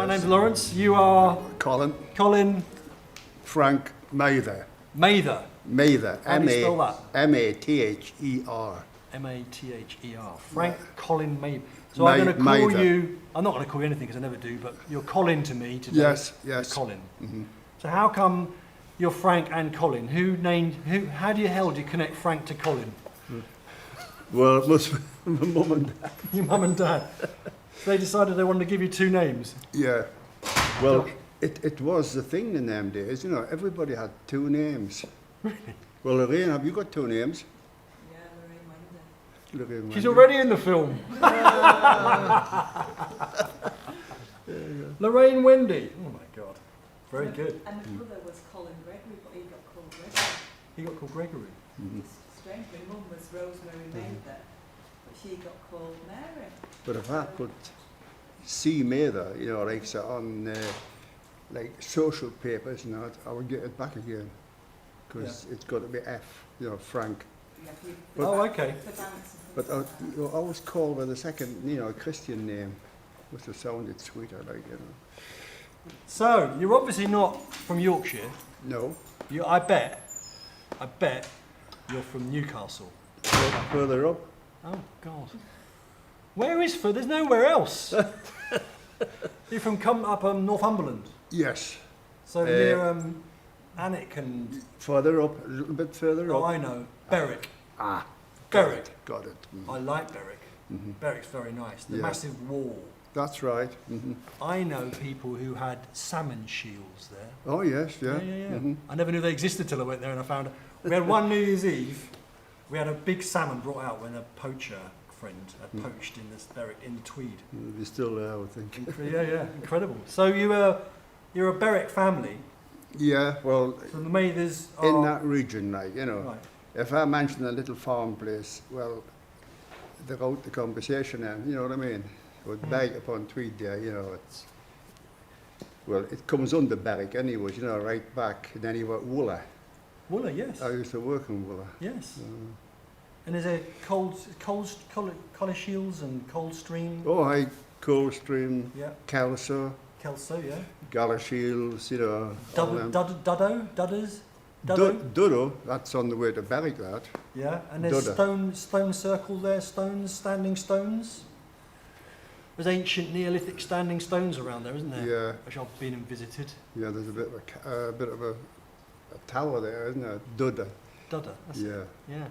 My name's Laurence. You are? Colin. Colin. Frank Mather. Mather. Mather. How do you spell that? M-A-T-H-E-R. M-A-T-H-E-R. Frank Colin Mather. So I'm going to call you, I'm not going to call you anything because I never do, but you're Colin to me today. Yes. You're Colin. Mm-hmm. So how come you're Frank and Colin? How do you connect Frank to Colin? Well, it must be my mum and dad. Your mum and dad. So they decided they wanted to give you two names. Yeah. Well, it was the thing in them days, you know, everybody had two names. Really? Well, Lorraine, have you got two names? Yeah, Lorraine Winder. She's already in the film. Lorraine Wendy. Oh my God. Very good. And the brother was Colin Gregory, but he got called Gregory. He got called Gregory. Mm-hmm. It's strange. My mum was Rosemary Mather, but she got called Mary. But if I put C. Mather, you know, like so on like social papers and that, I would get it back again. Because it's got to be F, you know, Frank. Yeah, But, okay. But you always call with a second, you know, Christian name, which have sounded sweeter, like, you know. So, you're obviously not from Yorkshire. No. I bet you're from Newcastle. Further up. Oh, God. Where is There's nowhere else. You're from Northumberland. Yes. So near Alnwick and... Further up, a little bit further up. Oh, I know. Berwick. Berwick. Got it. I like Berwick. Berwick's very nice. The massive wall. That's right. I know people who had salmon shields there. Oh, yes, yeah. Yeah. I never knew they existed till I went there and I found it. We had one New Year's Eve, we had a big salmon brought out when a poacher friend had poached in this Berwick, in the Tweed. They're still there, I would think. Yeah, incredible. So you're a Berwick family. Yeah, well, So the Mathers are... in that region, like, you know. Right. If I mention a little farm place, well, they're out the conversation then, you know what I mean? With Berwick upon Tweed there, you know, it comes under Berwick anyways, you know, right back, and then you got Wooler. Wooler, yes. I used to work in Wooler. Yes. And is there Collar Shields and Coldstream? Oh, hi, Coldstream, Yeah. Kelso, Kelso, yeah. Galashiels, you know. Dudders? Duddo, that's on the way to Berwick, that. Yeah, and there's Dudder. stone circle there, standing stones. There's ancient Neolithic standing stones around there, isn't there? Yeah. Which I've been and visited. Yeah, there's a bit of a tower there, isn't there? Dudder. Dudder, that's it. Yeah.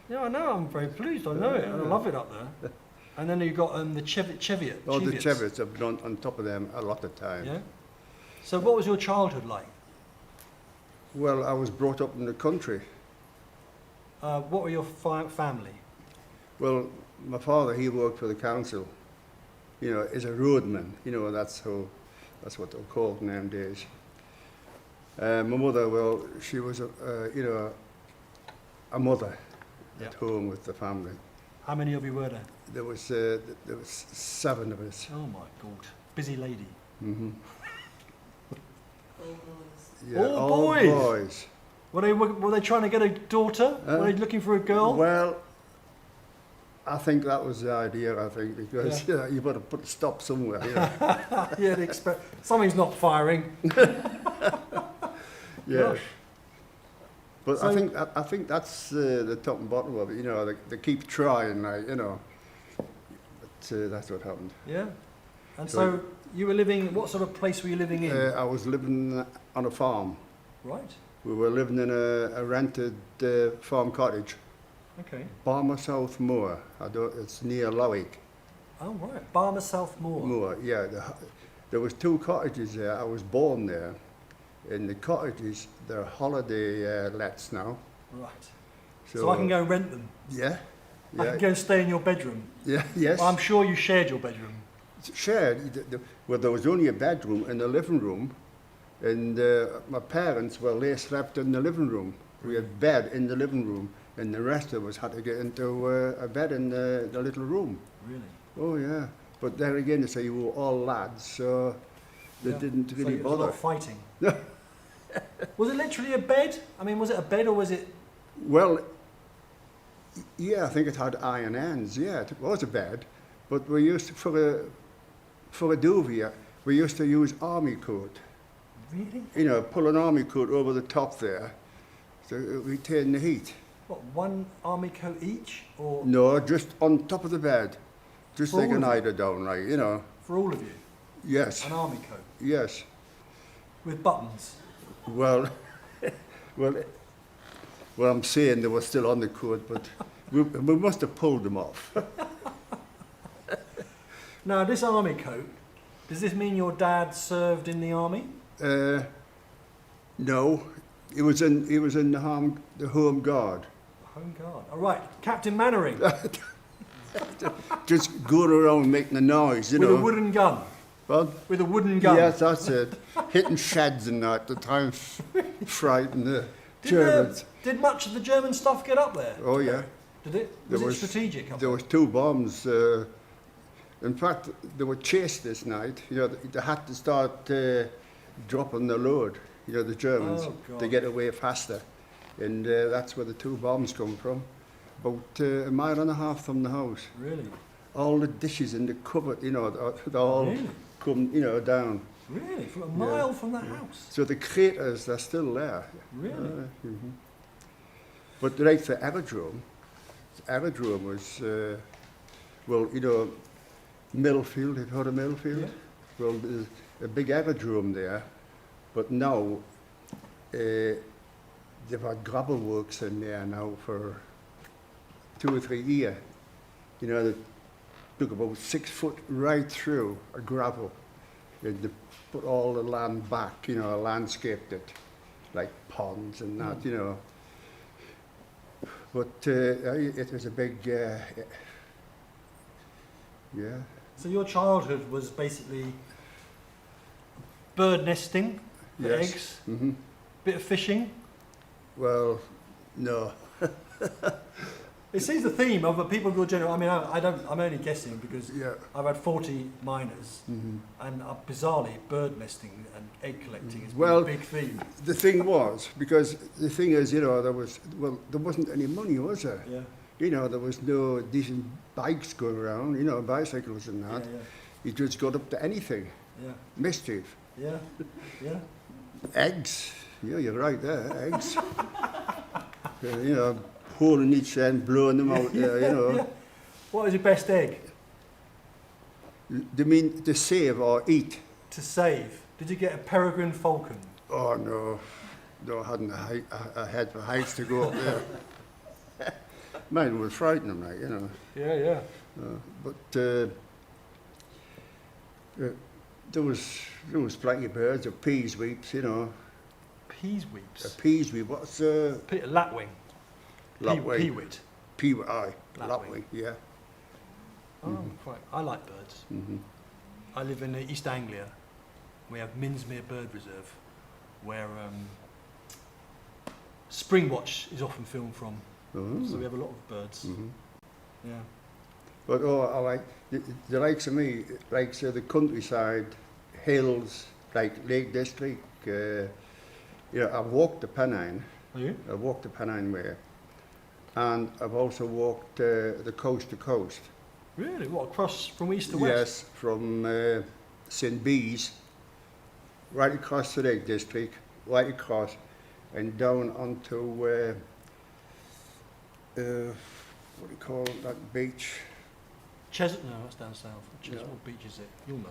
Yeah, I know, I'm very pleased, I know it, and I love it up there. And then you've got the Cheviot. Oh, the Cheviots, I've been on top of them a lot of times. Yeah. So what was your childhood like? Well, I was brought up in the country. What were your family? Well, my father, he worked for the council, you know, as a roadman, you know, that's what they're called in them days. My mother, well, she was, you know, a mother at home with the family. How many of you were there? There was 7 of us. Oh my God, busy lady. All boys. Yeah, all boys. Were they trying to get a daughter? Were they looking for a girl? Well, I think that was the idea, because you've got to put a stop somewhere. You know. Yeah, they expect something's not firing. Yeah. Gosh. But So, I think that's the top and bottom of it. You know, they keep trying, like, you know. But that's what happened. Yeah. And so you were living. What sort of place were you living in? I was living on a farm. Right. We were living in a rented farm cottage. Okay. Barmer South Moor. It's near Lowick. Oh right. Barmer South Moor. Moor, yeah. There was 2 cottages there. I was born there. In the cottages, they're holiday lets now. Right. So I can go and rent them. Yeah. I can go and stay in your bedroom. Yeah. Yes. Well, I'm sure you shared your bedroom. Shared. Well, there was only a bedroom in the living room, and my parents, well, they slept in the living room. We had bed in the living room, and the rest of us had to get into a bed in the little room. Really? Oh yeah. But there again, they say you were all lads, so they didn't really so bother. A lot of fighting. Was it literally a bed? I mean, was it a bed or was it? Well, yeah, I think it had iron ends. Yeah, it was a bed, but we used to, for a duvet, we used to use army coat. Really? You know, pull an army coat over the top there, so it retain the heat. What, one army coat each? Or No, just on top of the bed, just For like all an of you? eider-down, like, you know. for all of you? Yes, An army coat yes. with buttons? Well, well, I'm saying they were still on the coat, but we must have pulled them off. Now, this army coat, does this mean your dad served in the army? No, he was in the home guard. Home Guard. All right, Captain Mannering Just going around making a noise, you with know. a wooden gun. Well, With a wooden gun. yes, that's it. Hitting sheds and that, the time frightened the Did, Germans. did much of the German stuff get up there? Oh yeah, Did it? There Was it was- strategic up there there? was 2 bombs. In fact, they were chased this night. You know, they had to start dropping the load. You know, the Germans Oh, God. to get away faster, and that's where the 2 bombs come from. About a mile and a half from the house. Really? All the dishes in the cupboard, you know, they all Really? come, you know, down. Really? From a mile from the house? So the craters, they're still there. Really? Mhm. But like the aerodrome was, well, you know, Millfield, have you heard of Millfield? Yeah. Well, there's a big aerodrome there, but now they've had gravel works in there now for 2 or 3 years. You know, they took about 6 foot right through a gravel, and they put all the land back, you know, landscaped it, like ponds and that, you know. But it was a big, yeah. So your childhood was basically bird nesting, for Yes. eggs, Hmm. bit of fishing. Well, no. It seems the theme of people of your generation. I mean, I don't. I'm only guessing because Yeah. I've had 40 miners, Hmm. and bizarrely, bird nesting and egg collecting has Well, been a big theme. The thing was, because the thing is, you know, there wasn't any money, was there? Yeah, You know, there was no decent bikes going around, you know, bicycles and yeah, that. You just got up to anything. yeah, Mischief. yeah, yeah. Eggs. Yeah, you're right there, eggs. You know, holding each end, blowing them out there, you know. Yeah. What was your best egg They mean to save or eat. to save? Did you get a peregrine falcon? Oh, no. No, I hadn't a head for heights to go up there. Mine was frightening, like, you know. Yeah, yeah. But there was plenty of birds, of peasweeps, you know. Peasweeps. A peasweep, what's Lapwing. Lapwing? Peewit. Aye, Lapwing. lapwing, yeah. Oh, quite. I like birds. Mm-hmm. I live in East Anglia. We have Minsmere Bird Reserve, where Springwatch is often filmed from. So we have a lot of birds. Mm-hmm. Yeah. But I like the likes of me, like say the countryside, hills, like Lake District. Yeah, I've walked the Pennine. Are you? I've walked the Pennine Way, and I've also walked the coast to coast. Really? What, across from east to west? Yes, from St. Bees, right across the Lake District, right across, and down onto what do you call that beach? Cheshunt? No, that's down south. Cheshunt. No. What beach is it? You'll know.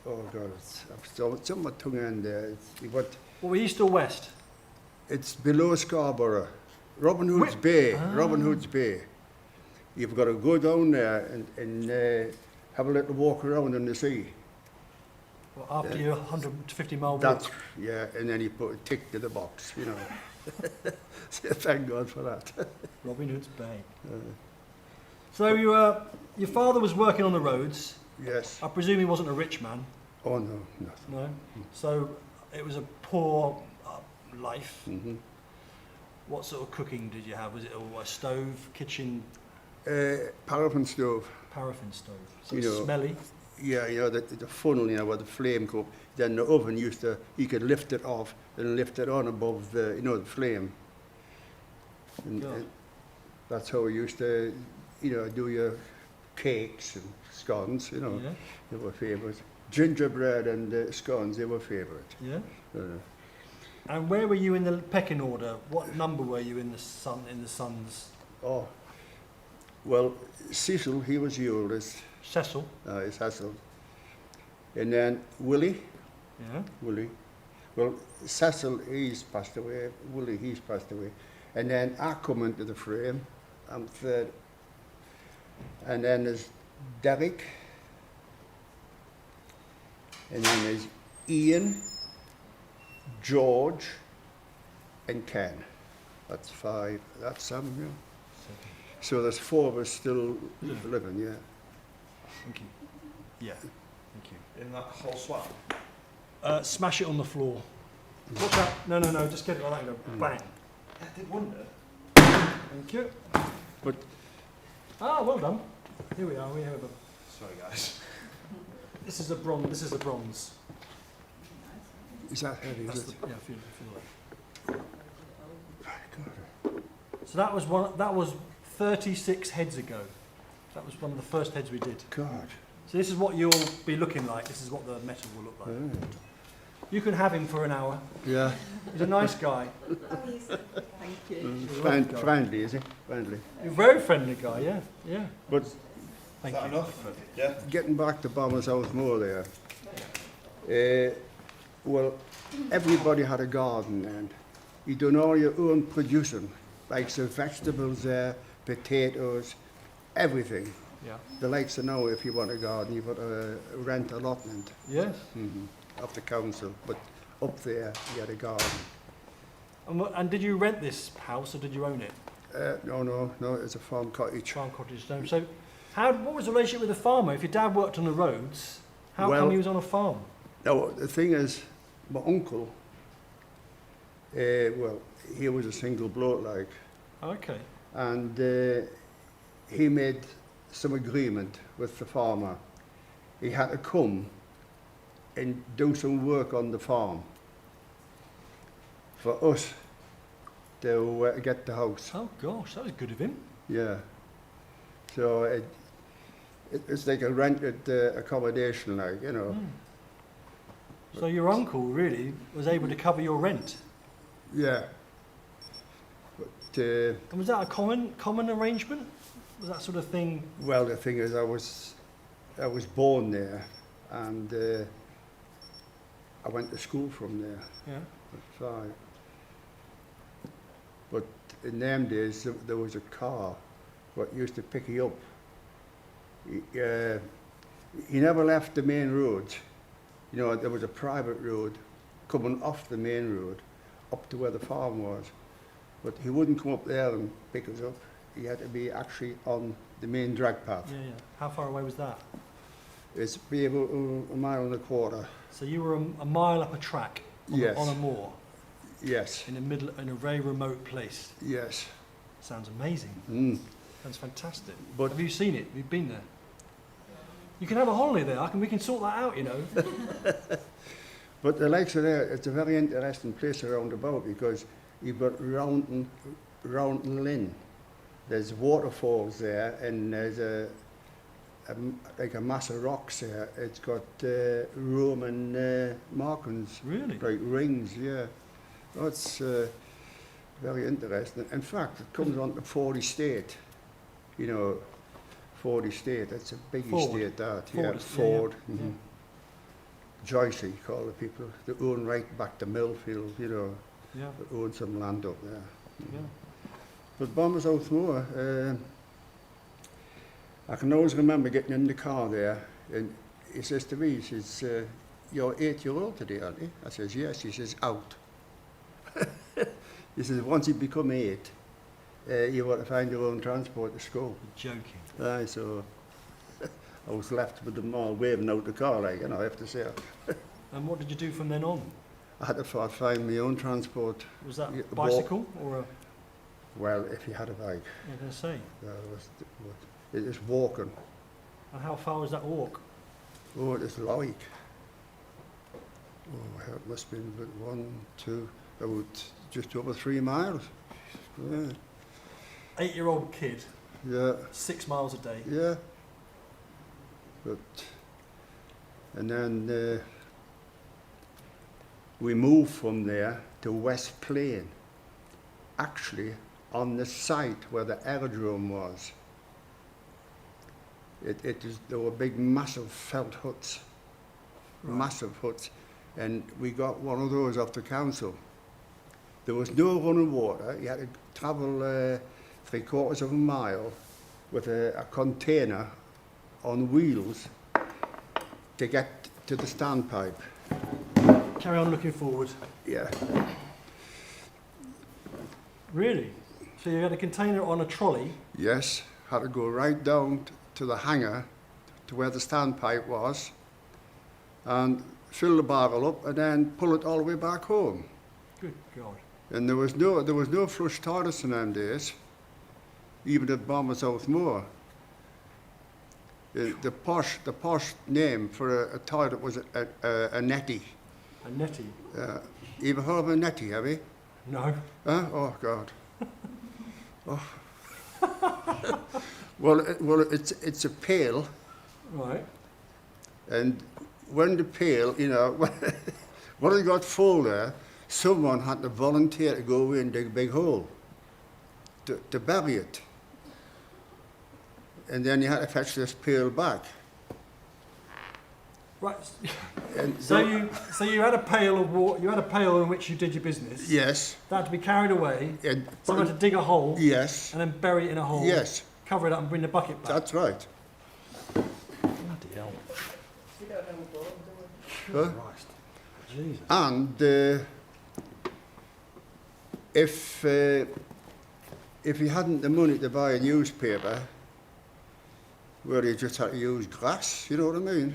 Oh God, it's on my tongue end there. What, were east or west? It's below Scarborough, Robin Hood's Bay. Robin Hood's Bay. You've got to go down there and have a little walk around in the sea. Well, after your 150-mile walk? That's yeah, and then you put a tick to the box, you know. So thank God for that. Robin Hood's Bay. So your father was working on the roads. Yes. I presume he wasn't a rich man. Oh no, nothing. No. So it was a poor life. Mm-hmm. What sort of cooking did you have? Was it a stove, kitchen, Paraffin stove. paraffin stove? So You it's know, smelly. Yeah, you know, the funnel, you know, where the flame go. Then the oven you could lift it off and lift it on above the, you know, the flame. And God. that's how we used to, you know, do your cakes and scones, you know, Yeah. they were favourites. gingerbread and scones, they were favourite. Yeah. And where were you in the pecking order? What number were you in the sons? Oh, well, Cecil, he was the oldest. Cecil. Cecil. And then Willie. Yeah. Willie. Well, Cecil, he's passed away. Willie, he's passed away. And then I come into the frame. I'm third. And then there's Derek. And then there's Ian, George, and Ken. That's 5. That's 7, yeah. So there's 4 of us still living, yeah. Thank you. Yeah. Thank you. In that whole swap? Smash it on the floor. Watch out. No, just get it like that and go bang. I did wonder. Thank you. But well done. Here we are. We have a. Sorry, guys. This is a bronze. This is a bronze. is that heavy, That's is the, it? yeah, feel like. God. So that was one. That was 36 heads ago. That was one of the first heads we did. God. So this is what you'll be looking like. This is what the metal will look like. You can have him for an hour. Yeah. He's a nice guy. Oh, he's, thank you. He's a lovely guy. Friendly, is he? Friendly. You're a very friendly guy. Yeah. Yeah. But Thank Is that you. enough? Yeah. getting back to Bombers House Moor there, well, everybody had a garden and you done all your own producing, like the vegetables there, potatoes, everything. Yeah. The likes of now, if you want a garden, you've got to rent allotment Yes. of the council, but up there you had a garden. And did you rent this house or did you own it? No, it's a farm cottage. Farm cottage. So, what was the relationship with the farmer? If your dad worked on the roads, how Well- come he was on a farm? Now, the thing is, my uncle, well, he was a single bloke, like, Okay. and he made some agreement with the farmer. He had to come and do some work on the farm for us to get the house. Oh gosh, that was good of him. Yeah. So it's like a rented accommodation, like, you know. So your uncle really was able to cover your rent. Yeah. But And was that a common arrangement? Was that sort of thing? well, the thing is, I was born there, and I went to school from there Yeah. at 5. But in them days, there was a car what used to pick you up. He never left the main road. You know, there was a private road coming off the main road up to where the farm was. But he wouldn't come up there and pick us up. He had to be actually on the main drag path. Yeah. How far away was that? It's be about a mile and a quarter. So you were a mile up a track Yes. on a moor Yes, in a very remote place. yes. Sounds amazing. Sounds fantastic. But- Have you seen it? You've been there. You can have a holiday there. We can sort that out, you know. But the likes of there, it's a very interesting place around about because you've got Rounton Lynn. There's waterfalls there, and there's like a mass of rocks there. It's got Roman markings, Really? like rings, yeah. Oh, it's very interesting. In fact, it comes on to Ford Estate, you know, Ford Estate, that's a big Ford. estate that, Ford, yeah, yeah, Ford. yeah. mhm. Joycey, call the people, they own right back to Millfield, you know, Yeah. they own some land up there. Yeah. But Bombers House Moor, I can always remember getting in the car there, and he says to me, he says, you're 8-year-old today, aren't you? I says, yes. He says, out. He says, once you become 8, you want to find your own transport to school. You're joking. Aye, so I was left with them all waving out the car, like, you know, I have to say. And what did you do from then on? I had to find my own transport. Was that Yeah, bicycle or a... Well, if you had a bike, I was going to say. it was walking. And how far was that walk? Oh, it was like, oh, it must have been about 1, 2, about just over 3 miles. Yeah, 8-year-old kid, yeah, 6 miles a day. yeah. But And then we moved from there to West Plain, actually on the site where the aerodrome was. There were big, massive felt huts, massive huts, and we got one of those off the council. There was no running water. You had to travel 3/4 of a mile with a container on wheels to get to the standpipe. Carry on looking forward. Yeah. Really? So you had a container on a trolley? Yes, had to go right down to the hangar, to where the standpipe was, and fill the barrel up and then pull it all the way back home. Good God. And there was no flush toilets in them days, even at Bournemouth Moor. The posh name for a toilet was a netty. A netty? You ever heard of a netty, have you? No. Huh? Oh, God. Oh. Well, it's a pail, Right. and when the pail, you know, when it got full there, someone had to volunteer to go in and dig a big hole to bury it. And then you had to fetch this pail back. Right. And So you had a pail of water. You had a pail in which you did your business. Yes. That had to be carried away. And Someone had to dig a hole. yes. And then bury it in a hole. Yes. Cover it up and bring the bucket back. That's right. Bloody hell. We don't know what, do we? Huh? Christ. Jesus. And if you hadn't the money to buy a newspaper, well, you just had to use grass. You know what I mean?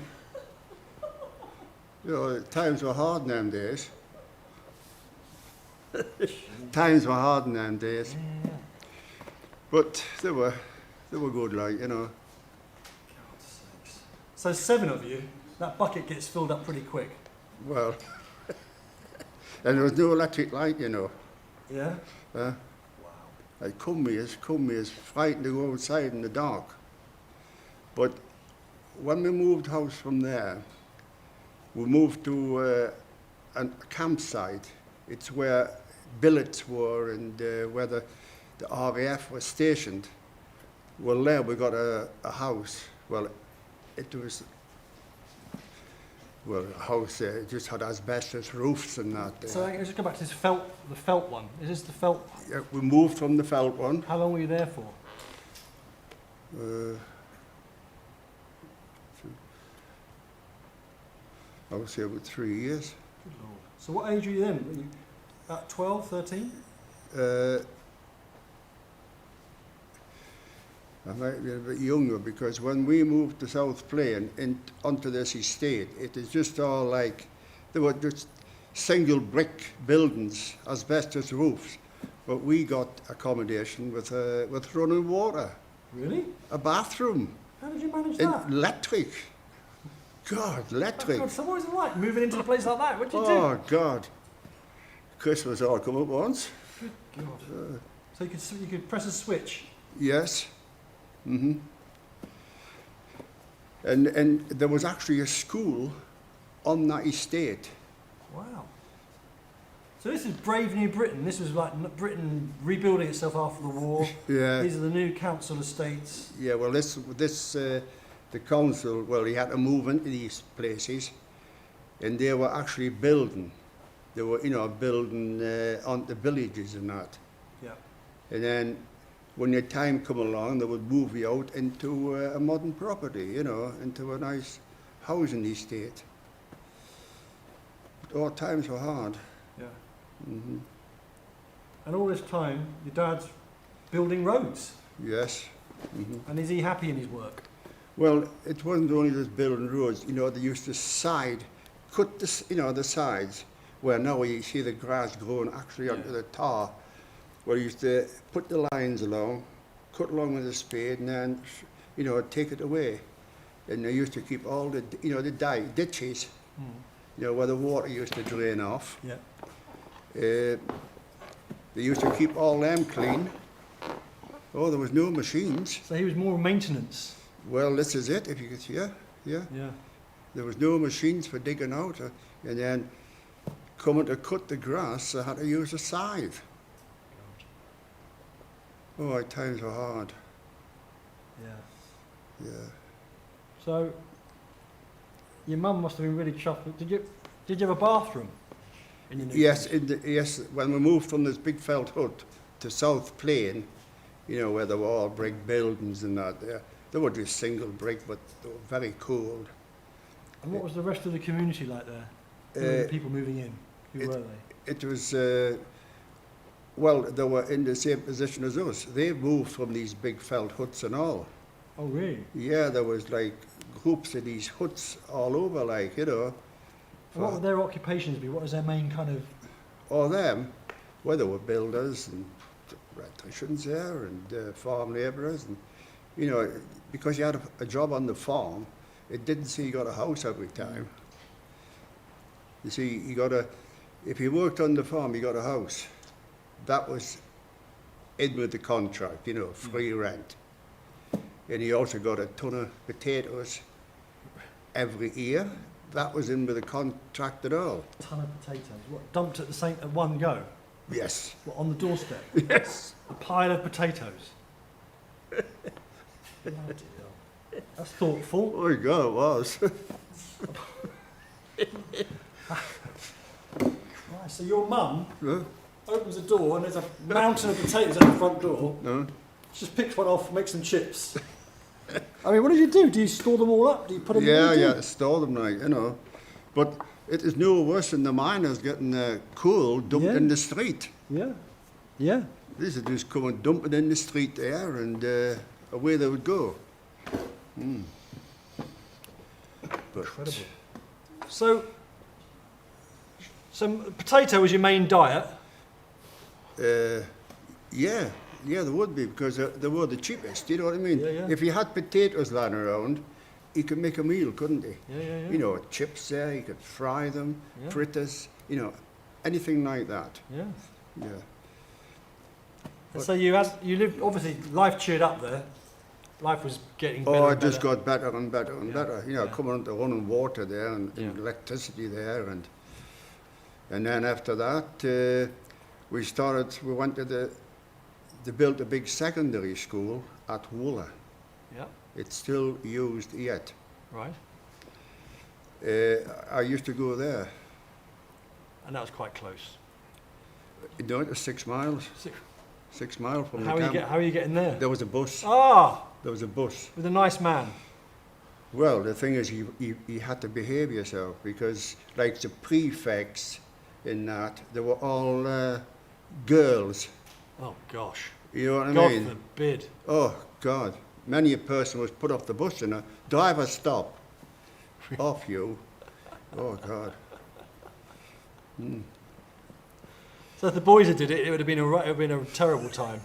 You know, times were hard in them days. Times were hard in them days. Yeah. But they were good, like, you know. God's sakes. So 7 of you, that bucket gets filled up pretty quick. Well, and there was no electric light, you know. Yeah? Wow. Like, come me is frightened to go outside in the dark. But when we moved house from there, we moved to a campsite. It's where billets were and where the RAF was stationed. Well, there we got a house. Well, it was, well, a house just had asbestos roofs and that. So let's just go back to this the felt one. Is this the felt? Yeah, we moved from the felt one. How long were you there for? I would say about 3 years. Good Lord. So what age were you then? Were you about 12, 13? I might be a bit younger because when we moved to South Plain onto this estate, it is just all like, they were just single brick buildings, asbestos roofs, but we got accommodation with running water, Really? a bathroom, How did you manage and that? electric. God, electric. God, so what was it like moving into a place like that? What did you Oh, God. Christmas all come at once. do? Good God. So you could press a switch. Yes. Mm-hmm. And there was actually a school on that estate. Wow. So this is brave new Britain. This was like Britain rebuilding itself after the war. Yeah. These are the new council estates. Yeah, well, the council, well, he had to move into these places, and they were actually building. They were, building on the villages and that. Yeah. And then when the time come along, they would move you out into a modern property, into a nice housing estate. But all times were hard. Yeah. Mm-hmm. And all this time, your dad's building roads. Yes. Mm-hmm. And is he happy in his work? Well, it wasn't only just building roads. They used to cut the sides, where now you see the grass growing actually onto the tar. Where you used to put the lines along, cut along with a spade, and then, take it away. And they used to keep all the ditches, where the water used to drain off. Yeah. They used to keep all them clean. Oh, there was no machines. So he was more maintenance. Well, this is it, if you could hear. Yeah. Yeah. There was no machines for digging out. And then coming to cut the grass, I had to use a scythe. Oh, times were hard. Yeah. Yeah. So, your mum must have been really chuffed. Did you have a bathroom? In your new Yes, place? yes. When we moved from this big felt hut to South Plain, you know, where there were all brick buildings and that, they were just single brick, but they were very cold. And what was the rest of the community like there? Who were the people moving in? Who were they? It was, well, they were in the same position as us. They moved from these big felt huts and all. Oh, really? Yeah, there was like groups of these huts all over, like, you know. And what would their occupations be? What was their main kind of... All them, well, they were builders and electricians there and farm labourers. And, you know, because you had a job on the farm, it didn't say you got a house every time. You see, if you worked on the farm, you got a house. That was in with the contract, you know, free rent. And you also got a ton of potatoes every year. That was in with the contract at all. A ton of potatoes. What, dumped at one go? Yes. What, on the doorstep? Yes. A pile of potatoes? Bloody hell. That's thoughtful. Oh my God, it was. Right, so your mum Huh? opens the door and there's a mountain of potatoes at the front door. No? She just picks one off, makes some chips. I mean, what do you do? Do you store them all up? Do you put them Yeah, in? yeah, store them like, you know. But it is no worse than the miners getting coal dumped Yeah. in the street. Yeah. Yeah. These would just come and dump it in the street there and away they would go. Mm. But, Incredible. So potato was your main diet? yeah, there would be because they were the cheapest, you know what I mean? Yeah, yeah. If you had potatoes lying around, you could make a meal, couldn't you? Yeah, yeah, yeah. You know, chips there, you could fry them, Yeah. fritters, you know, anything like that. Yeah. Yeah. And so you lived, obviously life cheered up there. Life was getting better. Oh, it and just better. got better and better and Yeah, better. You know, yeah. coming into running water there and Yeah. electricity there, and then after that we went to they built a big secondary school at Wooler. Yeah. It's still used yet. Right. I used to go there. And that was quite close. You know, it was 6 miles. 6 miles from How the are camp. you getting there? There was a bus. Ah, There was a bus. with a nice man. Well, the thing is, you had to behave yourself because, like the prefects in that, they were all girls. Oh gosh. You know what I God mean? forbid. Oh, God. Many a person was put off the bus and a driver stop. Off you. Oh, God. Mm. So if the boys had did it, it would have been a terrible time.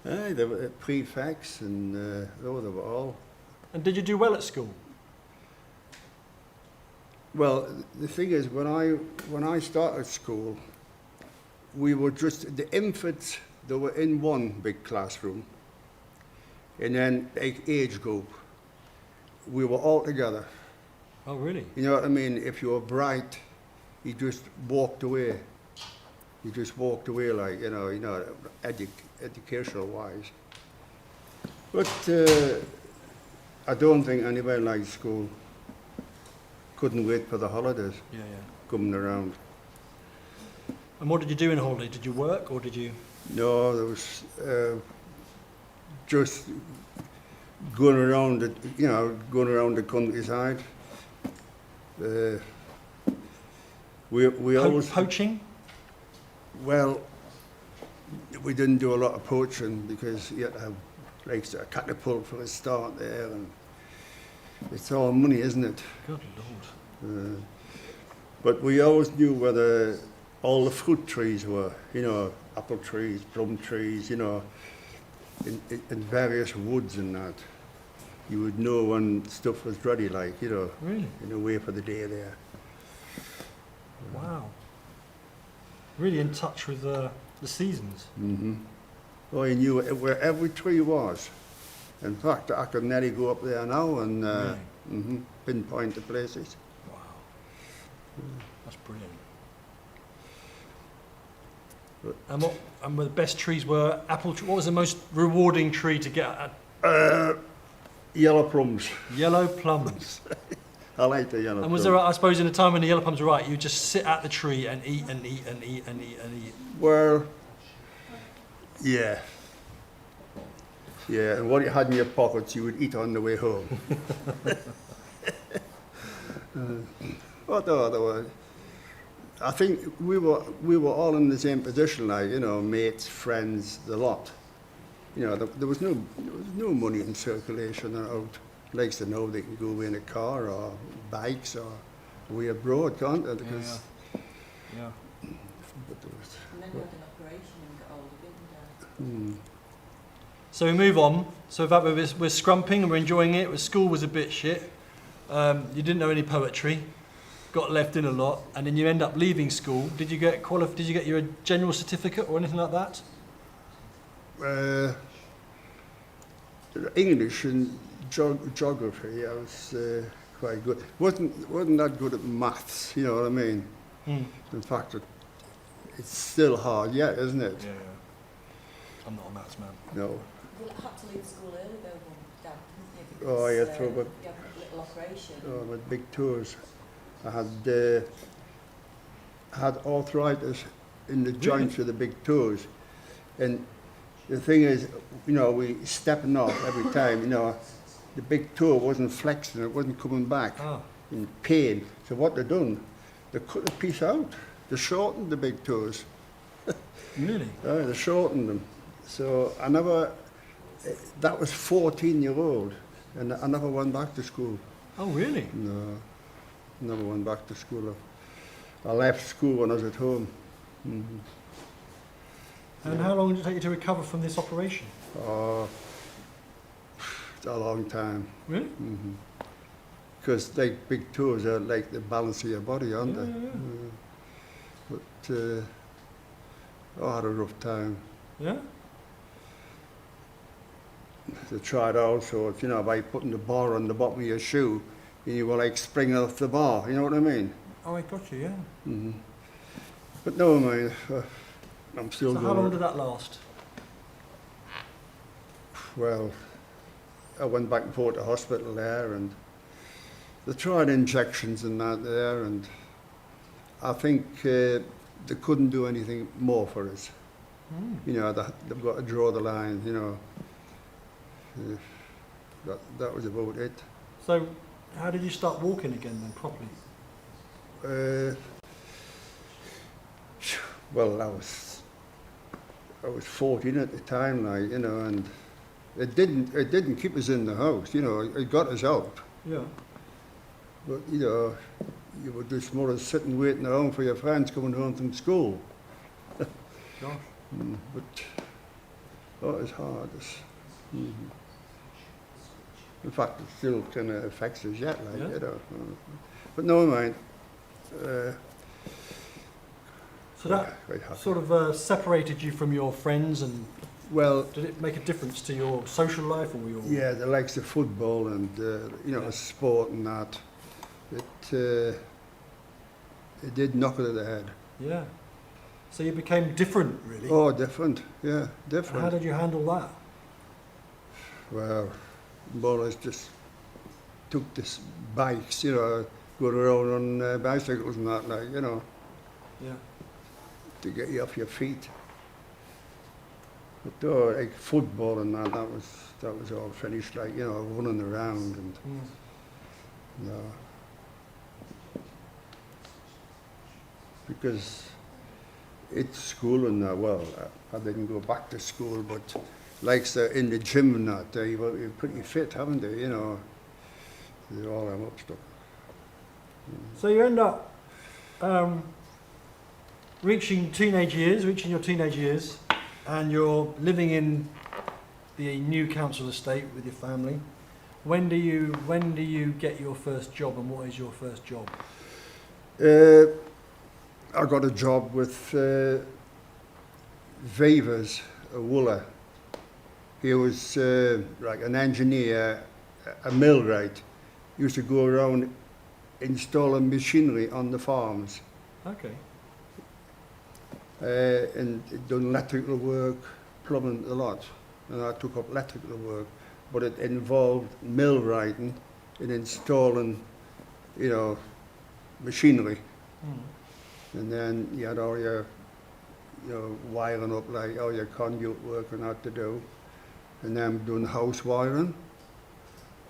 Aye, there were prefects and they were all. And did you do well at school? Well, the thing is, when I started school, we were just, the infants, they were in one big classroom, and then age group, we were all together. Oh really? You know what I mean? If you were bright, you just walked away. You just walked away like, you know, educational wise. But I don't think anybody liked school. Couldn't wait for the holidays Yeah, yeah. coming around. And what did you do in holiday? Did you work or did you? No, there was just going around the countryside. We always, Poaching? well, we didn't do a lot of poaching because you had to have like a catapult for a start there, and it's all money, isn't it? Good Lord. But we always knew where all the fruit trees were, you know, apple trees, plum trees, you know, in various woods and that. You would know when stuff was ready, like, you know, Really? in a way for the day there. Wow. Really in touch with the seasons. Mm-hmm. Oh, you knew where every tree was. In fact, I could nearly go up there now and Really? Pinpoint the places. Wow. That's brilliant. But- And what the best trees were apple tree. What was the most rewarding tree to get at? Yellow plums. Yellow plums. I like the yellow And plums. was there, I suppose, in a time when the yellow plums were right, you just sit at the tree and eat and eat and eat and eat and eat. Well, yeah. Yeah, and what you had in your pockets, you would eat on the way home. Although, I think we were all in the same position, like, you know, mates, friends, the lot. You know, there was no money in circulation or out. Likes to know they can go away in a car or bikes or away abroad, can't they? Because, Yeah. but there was, And then you had an operation and got older, didn't you? So we move on. So that we're scrumping and we're enjoying it. School was a bit shit. You didn't know any poetry. Got left in a lot, and then you end up leaving school. Did you get Did you get your general certificate or anything like that? English and geography, I was quite good. Wasn't that good at maths, you know what I mean? In fact, it's still hard yet, isn't it? Yeah. I'm not a maths man. No. You had to leave school early though, Dad, didn't you? Oh, yeah, Because, through, but you had a little operation. with big toes. I had arthritis in the joints of the big toes. And the thing is, you know, we stepping off every time, you know, the big toe wasn't flexing, it wasn't coming back in pain. So what they done, they cut a piece out. They shortened the big toes. Really? They shortened them. So I never, that was 14-year-old, and I never went back to school. Oh, really? No, never went back to school. I left school when I was at home. And how long did it take you to recover from this operation? Oh, it's a long time. Really? Because like big toes are like the balance of your body, aren't they? But I had a rough time. Yeah? They tried all sorts, you know, by putting the bar on the bottom of your shoe, and you were like springing off the bar, you know what I mean? Oh, I got you, yeah. But no, man, I'm still So going. how long did that last? Well, I went back and forth to hospital there, and they tried injections and that there, and I think they couldn't do anything more for us. You know, they've got to draw the line, you know. That was about it. So how did you start walking again then, properly? Well, I was 14 at the time, like, you know, and it didn't keep us in the house, you know. It got us out, Yeah. but you know, you were just more sitting waiting around for your friends coming home from school. Gosh. But oh, it's hard. In fact, it still kind of affects us yet, like, Yeah. you know. But no mind. So that Quite happy. sort of separated you from your friends, and Well, did it make a difference to your social life or your... yeah, the likes of football and you know, Yeah. sport and that. It did knock it to the head. Yeah. So you became different, really. Oh, different. Yeah, And different. how did you handle that? Well, more or less just took this bikes, you know, going around on bicycles and that, like, you know, Yeah. to get you off your feet. But though, like football and that was all finished, like, you know, running around and, no. Because it's school and that, well, I didn't go back to school, but like in the gym and that, you're pretty fit, haven't they, you know? They're all I'm up stuff. So you end up reaching your teenage years, and you're living in the new council estate with your family. When do you get your first job, and what is your first job? I got a job with Vavers, a Wooler. He was like an engineer, a millwright. used to go around installing machinery on the farms. Okay. And done electrical work, plumbing a lot. And I took up electrical work, but it involved millwrighting and installing, you know, machinery. Mm. And then you had all your, you know, wiring up, like all your conduit work and that to do. And then doing house wiring.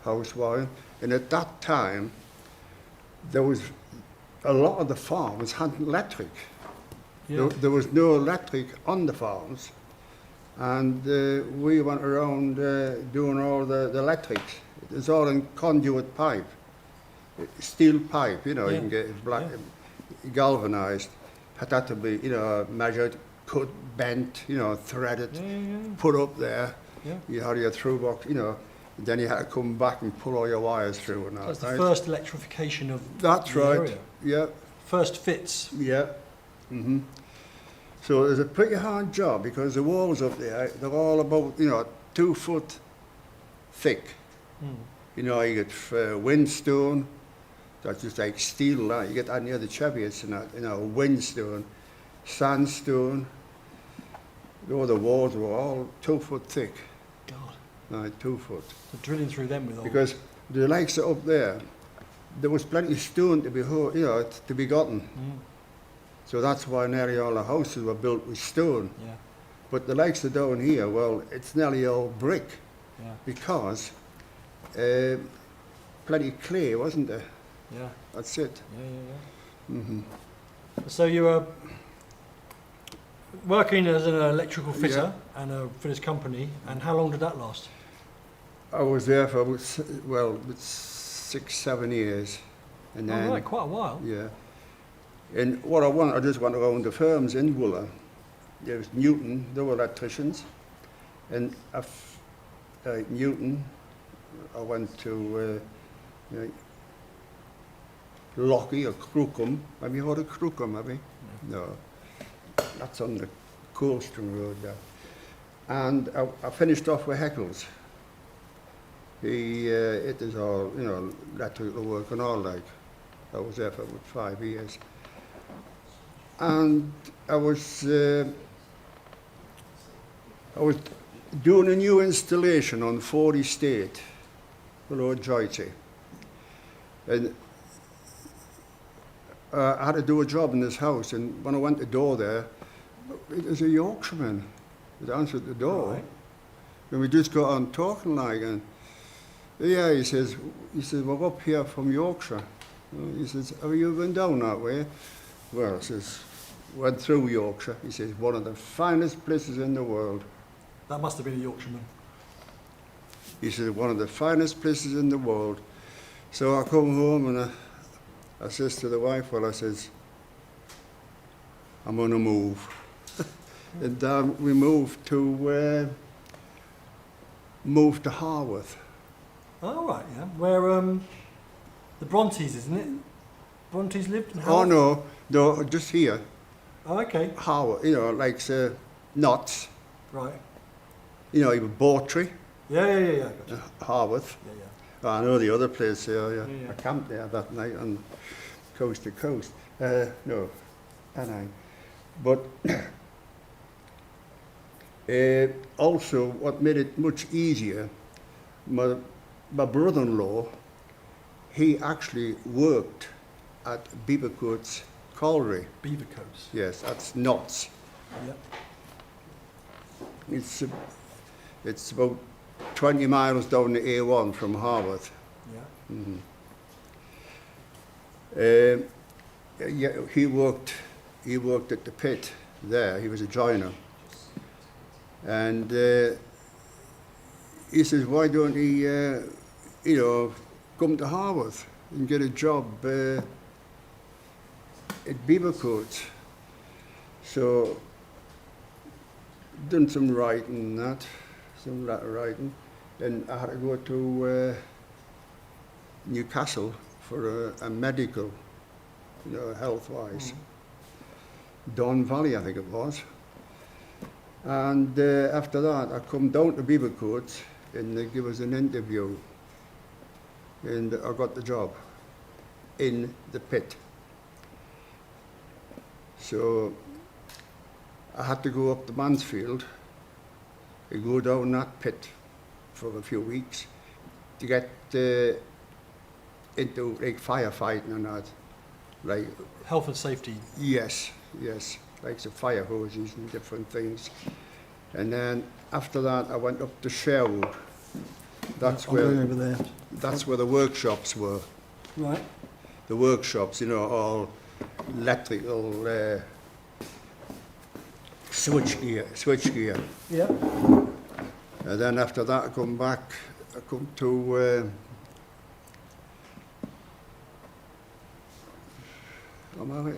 And at that time, there was a lot of the farms had electric. Yeah. There was no electric on the farms, and we went around doing all the electrics. It was all in conduit pipe, steel pipe, you know, you Yeah. can get it black, galvanized. Had to be, you know, measured, cut, bent, you know, threaded, Yeah. put up there. Yeah. You had your through box, you know, and then you had to come back and pull all your wires through and that. That's the right? first electrification of That's the right. area. Yeah. First fits. Yeah. Mm-hmm. So it was a pretty hard job because the walls up there, they're all about, you know, 2 foot thick. Mm. You know, you get windstone, that's just like steel, that. You get that near the chariots and that, you know, windstone, sandstone. All the walls were all 2 foot thick, God. 2 foot. So drilling through them with all. Because the likes of up there was plenty of stone to be, you know, to be gotten. Mm. So that's why nearly all the houses were built with stone. Yeah. But the likes of down here, well, it's nearly all brick Yeah. because plenty of clay, wasn't there? Yeah. That's it. Yeah. Mm-hmm. So you were working as an electrical fitter and for this company, and how long did that last? I was there for about, well, 6, 7 years, and then Oh, right, quite a while. yeah. And what I just went around the firms in Wooler. There was Newton, they were electricians, and Newton, I went to you know, Lockheed or Crookham. Have you heard of Crookham, have you? No. That's on the Coldstream Road there. And I finished off with Heckles. It is all, you know, electrical work and all like. I was there for about 5 years. And I was doing a new installation on Ford Estate below Joyty. And I had to do a job in this house, and when I went to the door there, it was a Yorkshireman that answered the door. Right. And we just got on talking like, and yeah, he says, we're up here from Yorkshire. He says, have you been down that way? Well, I says, went through Yorkshire. He says, one of the finest places in the world. That must have been a Yorkshireman. He says, one of the finest places in the world. So I come home and I says to the wife, well, I says, I'm going to move. And we moved to Harworth. Oh, right, yeah. Where the Brontes, isn't it? Brontes lived in Oh, Harworth? no, just here. Oh, okay. Harworth, you know, like Notts, Right. you know, even Bawtry, Yeah. Gotcha. Harworth. Yeah. I know the other place there, yeah. Yeah. I camped there that night on coast to coast. No, Pennine. But also, what made it much easier, my brother-in-law, he actually worked at Beavercoats Colliery. Beaver coats. Yes, that's Notts. Yep. It's about 20 miles down the A1 from Harworth. Yeah. Mm-hmm. Yeah, he worked at the pit there. He was a joiner. And he says, why don't he, you know, come to Harworth and get a job at Beavercoats? So, done some writing and that, some letter writing. Then I had to go to Newcastle for a medical, you know, health-wise. Don Valley, I think it was. And after that, I come down to Beavercoats and they give us an interview. and I got the job in the pit. So I had to go up to Mansfield and go down that pit for a few weeks to get into like firefighting and that. Like, Health and safety. yes, like the fire hoses and different things. And then after that, I went up to Sherwood. That's I'm going where over there. that's where the workshops were. Right. The workshops, you know, all electrical switchgear. Yeah. And then after that, I come to. Am I right?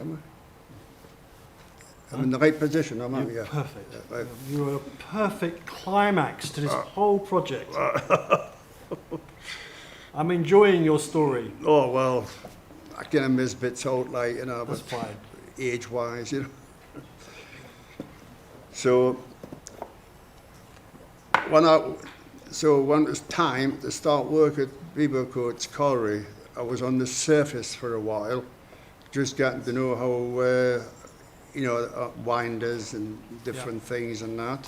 I'm in the right position, am I? You're Yeah. perfect. Yeah, right. You were a perfect climax to this whole project. I'm enjoying your story. Oh, well, I kind of miss bits out, like, you know, That's but fine. age-wise, you know. So when it was time to start work at Beavercoats Colliery, I was on the surface for a while, just getting to know how, you know, winders and different things and that.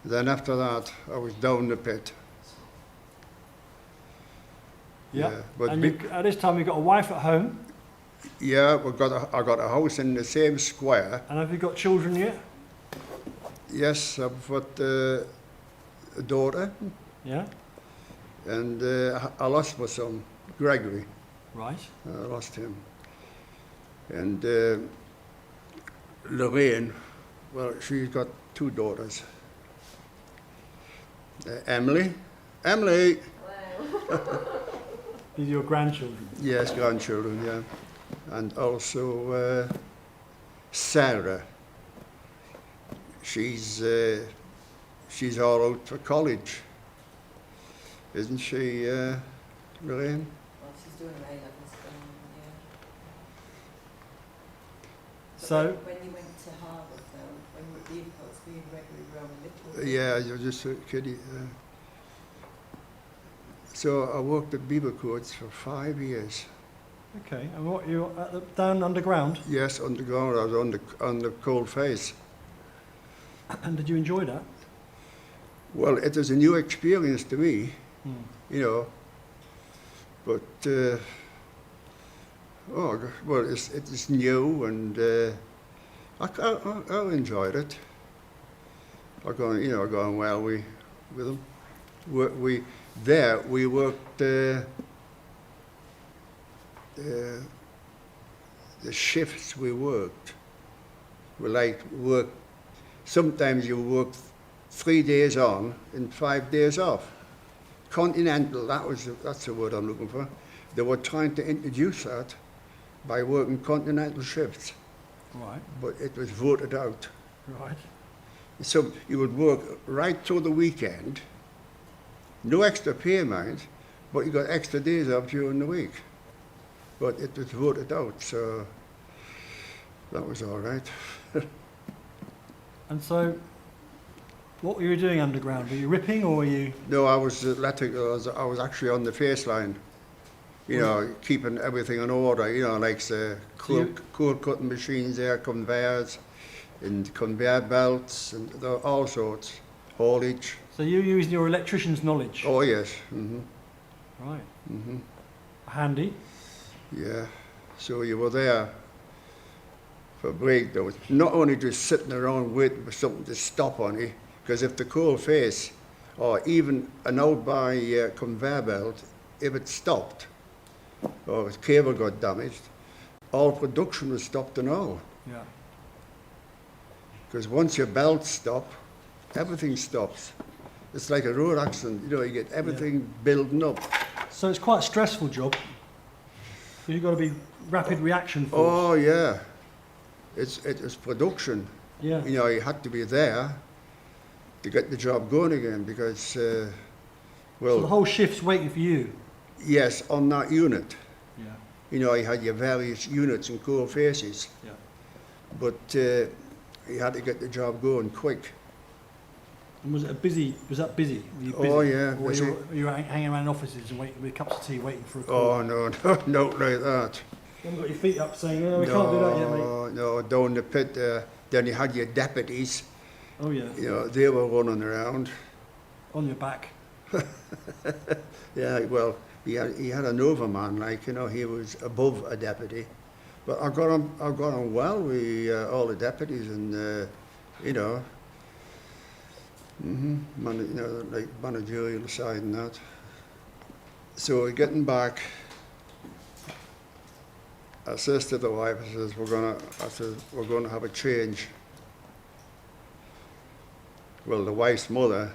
Then after that, I was down the pit. Yeah. but And you, at this time, you've got a wife at home. Yeah, I got a house in the same square. And have you got children yet? Yes, I've got a daughter, Yeah. and I lost my son, Gregory. Right. I lost him. And Lorraine, well, she's got two daughters. Emily. These are your grandchildren. Yes, grandchildren, yeah. And also Sarah. She's all out for college, isn't she, Lorraine? Well, she's doing her A-levels, yeah. But So- when you went to Harvard, though, when you were at Beavercoats, were you regularly growing little? Yeah, you're just a kiddie. So I worked at Beavercoats for 5 years. Okay. And what, you at the, down underground? Yes, underground. I was on the cold face. And did you enjoy that? Well, it was a new experience to me, you know. But it is new, and I enjoyed it. I going well with them. We worked the shifts we worked. We like work. Sometimes you work 3 days on and 5 days off. Continental, that's the word I'm looking for. They were trying to introduce that by working continental shifts, Right. but it was voted out. Right. So you would work right through the weekend, no extra pay, mind, but you got extra days off during the week. But it was voted out, so that was all right. And so, what were you doing underground? Were you ripping or were you... No, I was electrical. I was actually on the face line, you know, keeping everything in order, you know, like the coal cutting machines there, conveyors, and conveyor belts, and all sorts, haulage. So you were using your electrician's knowledge? Oh, yes. Mm-hmm. Right. Mm-hmm. Handy. Yeah. So you were there for breakdowns. Not only just sitting around waiting for something to stop on you, because if the coal face, or even an out by conveyor belt, if it stopped, or a cable got damaged, all production was stopped and all. Yeah. Because once your belts stop, everything stops. It's like a road accident, you know, you get everything building up. So it's quite a stressful job. You've got to be rapid reaction force. Oh, yeah. It was production. Yeah. You know, you had to be there to get the job going again because, So the whole shift's waiting for you. yes, on that unit. Yeah. You know, you had your various units and coal faces, Yeah. but you had to get the job going quick. And was that busy? Were you busy? Oh, yeah, Or busy. you were hanging around offices and waiting with cups of tea waiting for a call? Oh, no, no, not like that. You haven't got your feet up saying, oh, we can't do that yet, mate. No, down the pit there. Then you had your deputies, Oh, yeah. you know, they were running around. On your back. Yeah, well, he had an overman, like, you know, he was above a deputy. But I got on well with all the deputies and, you know, like managerial side and that. So getting back, I says to the wife, I says, we're gonna have a change. Well, the wife's mother,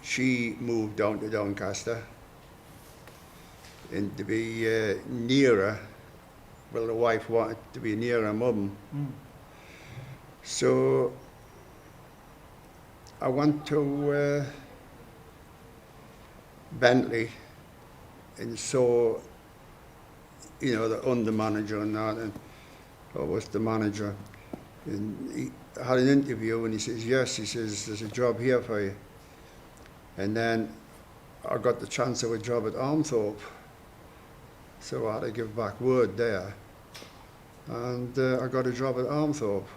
she moved down to Doncaster and to be nearer. Well, the wife wanted to be near her mum. So I went to Bentley and saw, you know, the under manager and that, and I was the manager. And he had an interview and he says, yes, he says, there's a job here for you. And then I got the chance of a job at Armthorpe. So I had to give back word there. And I got a job at Armthorpe.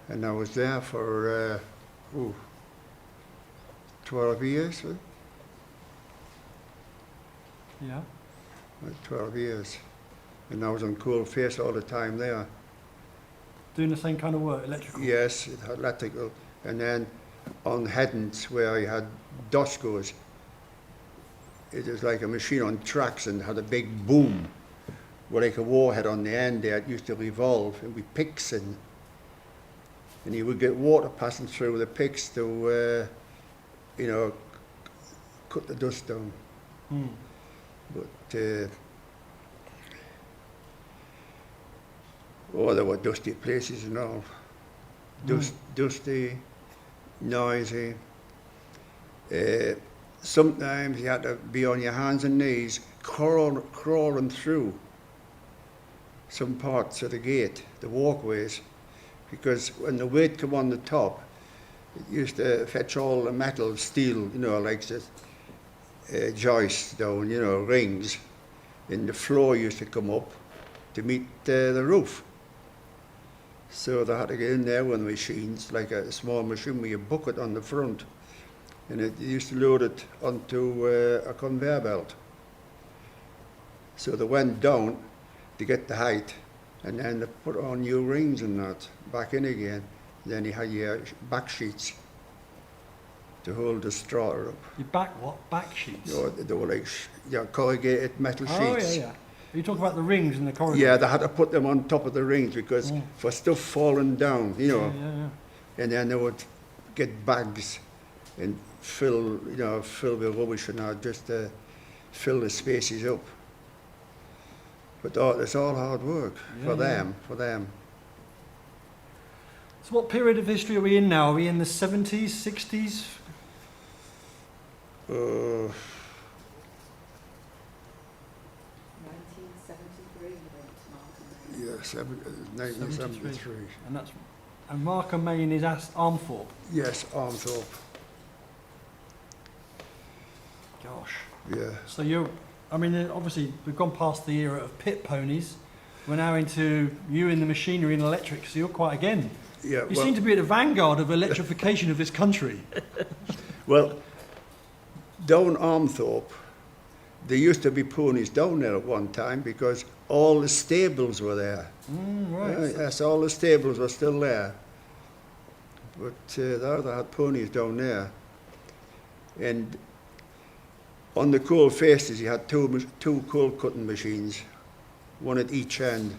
And I was there for 12 years. Yeah. 12 years. And I was on coal face all the time there. Doing the same kind of work, electrical? Yes, it had electrical. And then on Headings, where I had Doscos, it was like a machine on tracks and had a big boom with like a warhead on the end there. It used to revolve and with picks and you would get water passing through the picks to, you know, cut the dust down. But, there were dusty places and all. Dusty, noisy. Sometimes you had to be on your hands and knees crawling through some parts of the gate, the walkways, because when the weight come on the top, it used to fetch all the metal, steel, you know, like the joists down, you know, rings, and the floor used to come up to meet the roof. So they had to get in there with machines, like a small machine with a bucket on the front, and it used to load it onto a conveyor belt. So they went down to get the height, and then they put on new rings and that, back in again. Then you had your back sheets to hold the straw up. Your back what? Back sheets? You know, they were like corrugated metal sheets. Yeah. You talk about the rings in the corridor? Yeah, they had to put them on top of the rings because for stuff falling down, you know. Yeah. And then they would get bags and fill with rubbish and that, just to fill the spaces up. But it's all hard work for them. So what period of history are we in now? Are we in the 70s, 60s? 1973. And Markham Main is Armthorpe. Yes, Armthorpe. Gosh. Yeah. So obviously we've gone past the era of pit ponies. We're now into you in the machinery and electric, so you're quite again. Yeah. You seem to be at the vanguard of electrification of this country. Well, down Armthorpe, there used to be ponies down there at one time because all the stables were there. Right. Yes, all the stables were still there. But they had ponies down there. And on the coal faces, you had two coal cutting machines, one at each end.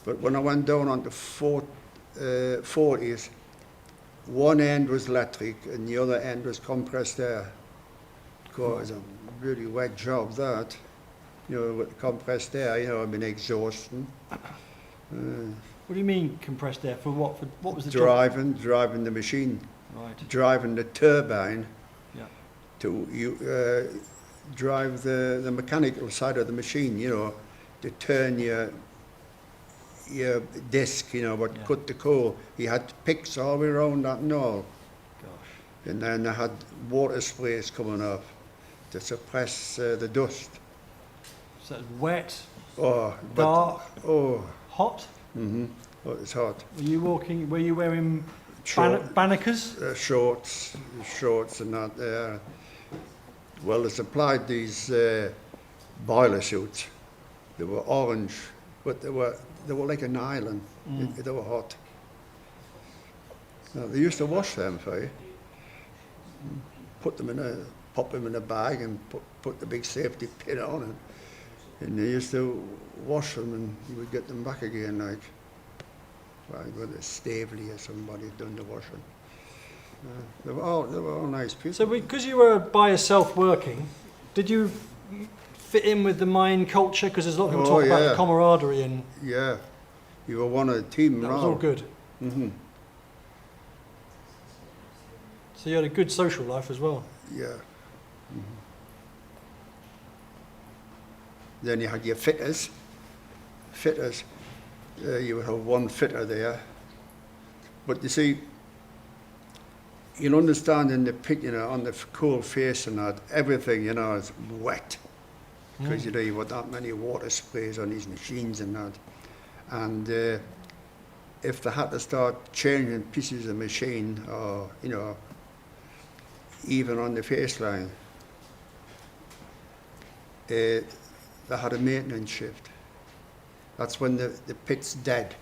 But when I went down onto 40s, one end was electric and the other end was compressed air. It was a really wet job, that. You know, with compressed air, exhausting. What do you mean compressed air? For what? For what was the driving the machine, right? Driving the turbine. Yeah. To drive the mechanical side of the machine. You know, to turn your disc, but Yeah. cut the coal. He had picks all the way around that and all. Gosh. And then they had water sprays coming off to suppress the dust. So it's wet, Oh, dark, oh, hot. oh, it's hot. Were you wearing Short, bannekas? shorts and that. Well, they supplied these boiler suits. They were orange, but they were like an island. They were hot. Now, they used to wash them for you. Pop them in a bag and put the big safety pin on it. And they used to wash them and you would get them back again, like, whether Stavely or somebody had done the washing. They were all nice people. So because you were by yourself working, did you fit in with the mine culture? Because there's a lot of people talk about the camaraderie and Yeah, you were one of the team. that was all good. Mm-hmm. So you had a good social life as well. Yeah. Then you had your fitters. You would have one fitter there. But you see, you'll understand in the pit, on the coal face and that, everything, is wet. Because, you've got that many water sprays on these machines and that. And if they had to start changing pieces of machine, or, even on the face line, they had a maintenance shift. That's when the pit's dead.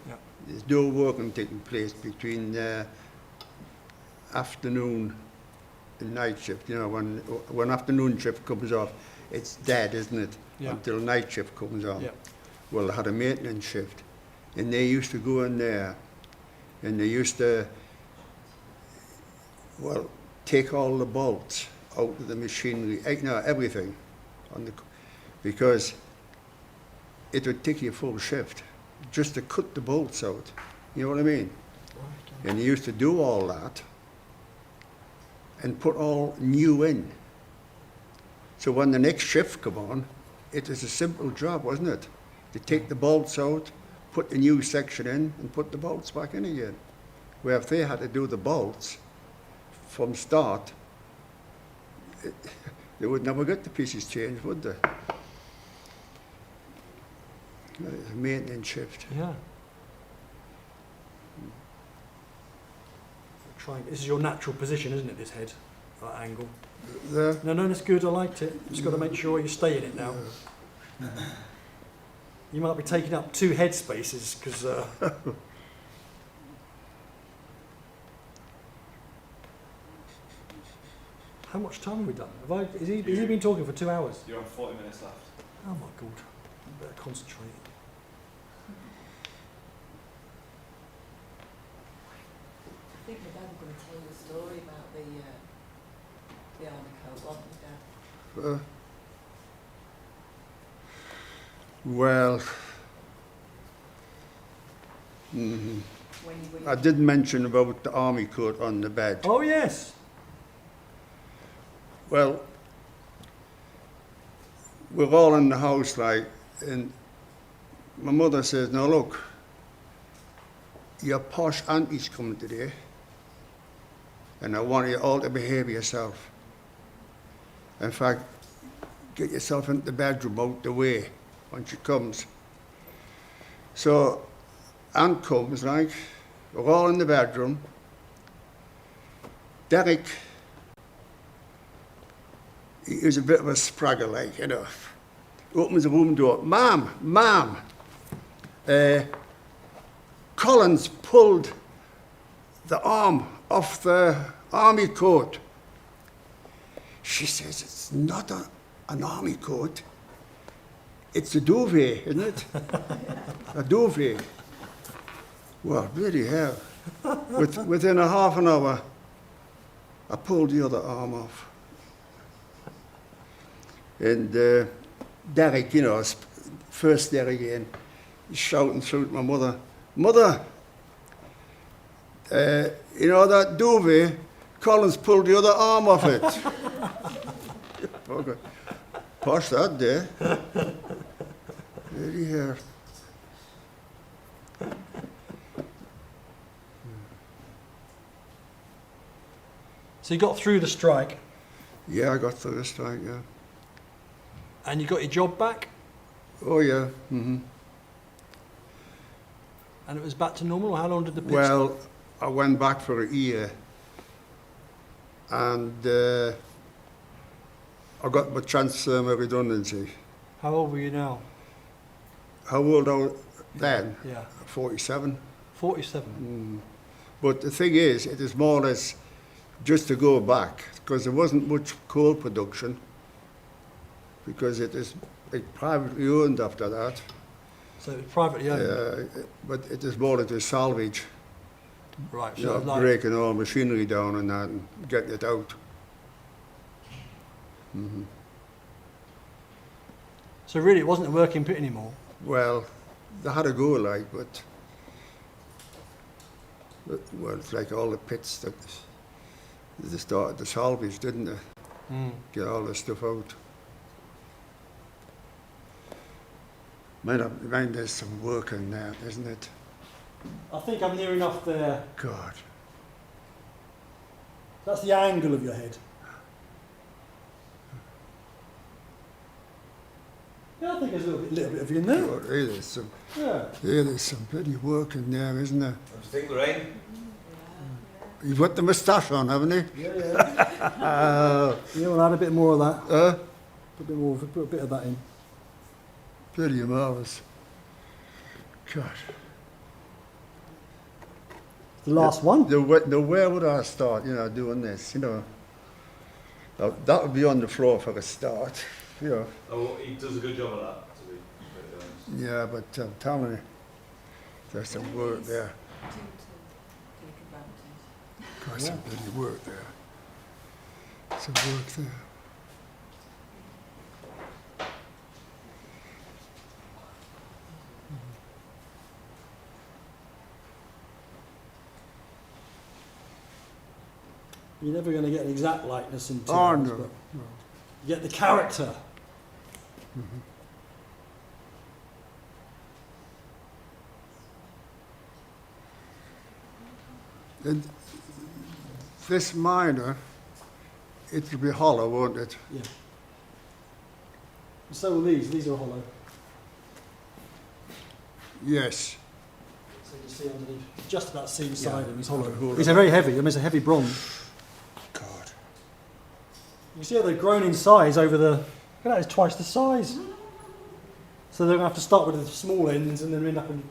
Yeah. There's no working taking place between afternoon and night shift. When afternoon shift comes off, it's dead, isn't it? Yeah. Until night shift comes on. Yeah. Well, they had a maintenance shift, and they used to go in there, and they used to, take all the bolts out of the machinery, everything, because it would take you a full shift just to cut the bolts out. You know what I mean? And they used to do all that and put all new in. So when the next shift come on, it was a simple job, wasn't it? To take the bolts out, put the new section in, and put the bolts back in again. Where if they had to do the bolts from start, they would never get the pieces changed, would they? It's a maintenance shift. Yeah. This is your natural position, isn't it, this head, that angle? There. No, that's good, I liked it. Just got to make sure you stay in it now. You might be taking up 2 head spaces, because... How much time have we done? Has he been talking for 2 hours? You're on 40 minutes left. Oh my God, I better concentrate. I think my dad was going to tell you a story about the army coat, wasn't he, Dad? Well, When you were I did mention about the army coat on the bed. Oh yes. Well, we're all in the house, and my mother says, "Now look, your posh auntie's coming today, and I want you all to behave yourself. In fact, get yourself into the bedroom out the way when she comes." So, Aunt comes, we're all in the bedroom. Derek, he was a bit of a spragger, Opens the room door. Ma'am, Collins pulled the arm off the army coat. She says, "It's not an army coat. It's a duvet, isn't it?" A duvet. Well, bloody hell. Within a half an hour, I pulled the other arm off. And Derek, first Derek again, he's shouting through to my mother, "Mother, that duvet, Collins pulled the other arm off it." Okay. Posh that day. Bloody hell. So you got through the strike Yeah, I got through the strike, yeah. and you got your job back Oh, yeah. and it was back to normal, or how long did the pit Well, I went back for a year, and I got my transfer, my redundancy. How old were you now? How old I was then? Yeah. 47. 47. But the thing is, it is more or less just to go back, because there wasn't much coal production, because it is privately owned after that. So it was privately owned. But it is more into salvage, Right. you So know, like, breaking all machinery down and that and getting it out. so really it wasn't a working pit anymore. Well, they had a go like, but well, it's like all the pits that they started to salvage, didn't they? Get all the stuff out. Mind there's some work in there, isn't it? I think I'm near enough there. God. That's the angle of your head. Yeah, I think there's a little bit of you in there. God, here there's some, Yeah. here there's some bloody work in there, isn't there? What do you think, Lorraine? You've got the moustache on, haven't you? Yeah. Yeah, we'll add a bit more of that. Put a bit of that in. Bloody marvellous. God. The last one. Now, where would I start, you know, doing this, you know? Now, that would be on the floor for a start, you know. Oh, he does a good job of that, to be honest. Yeah, but I'm telling you, there's some work there. Do to take advantage. God, some bloody work there. Some work there. You're never going to get an exact likeness in 2 Oh, hours, no. but you get the character. And this miner, it'll be hollow, won't it? Yeah. So will these. These are hollow. Yes. So you can see underneath, just about seam Yeah. side, and it's hollow. Hollow. These are very heavy. I mean, it's a heavy bronze. God. You see how they've grown in size over the. Look at that, it's twice the size. So they're going to have to start with the small ends and then end up in.